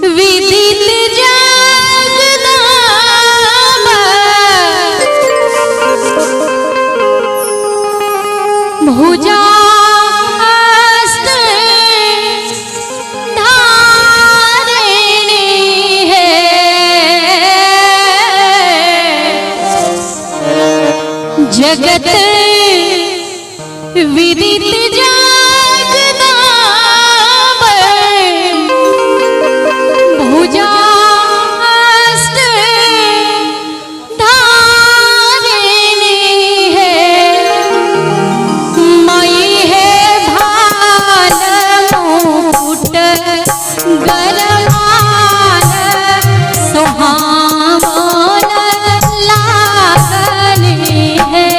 विदित जगदम्ब भुजास्त धारिणी है जगत विदित जगदम्ब भुजास्त धारिणी है मई है भाल मुकुट गरमान सुहावन लागनी है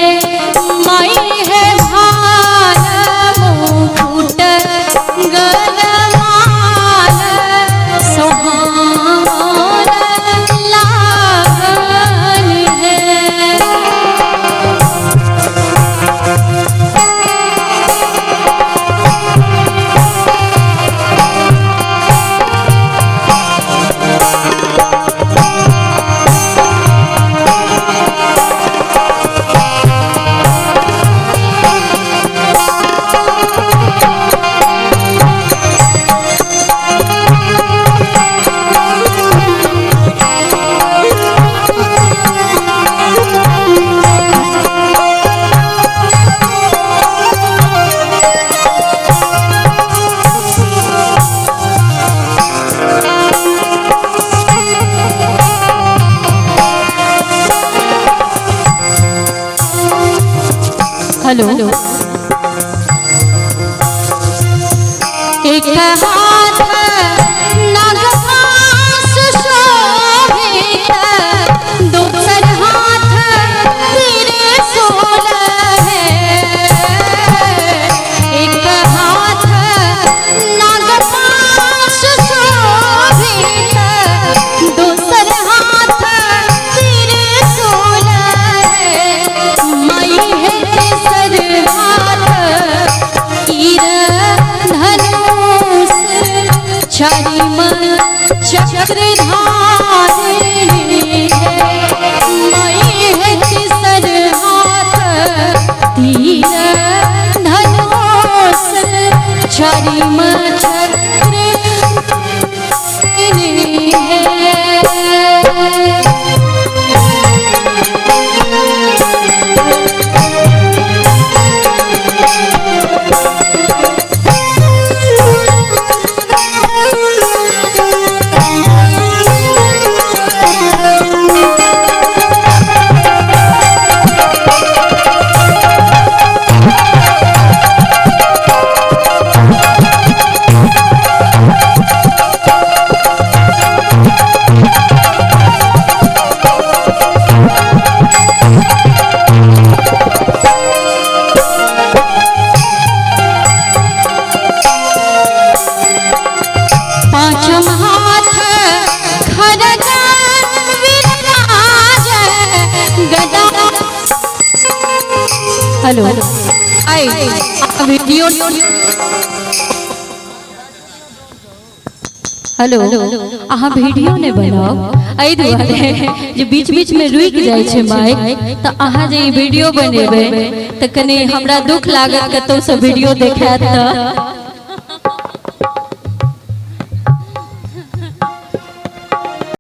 मई है भाल मुकुट गरमान सुहावन लागनी है। हेलो एक हाथ नागपाश शोभित दूसर हाथ त्रिशूल है एक हाथ नागपाश शोभित दूसर हाथ त्रिशूल है मई है छरिम चक्रधारिणी है मई है तिसर हाथ तीर धनुष छरिम चक्रधारिणी है। पांचम हाथ खरग विराज गदा। हेलो आई वीडियो हेलो अहाँ वीडियो ने बनाओ एहि दुआरे जे बीच बीच में रुक जाय छै माइक त अहाँ जे वीडियो बनेबै त कने हमरा दुख लागत कतौ से वीडियो देखात त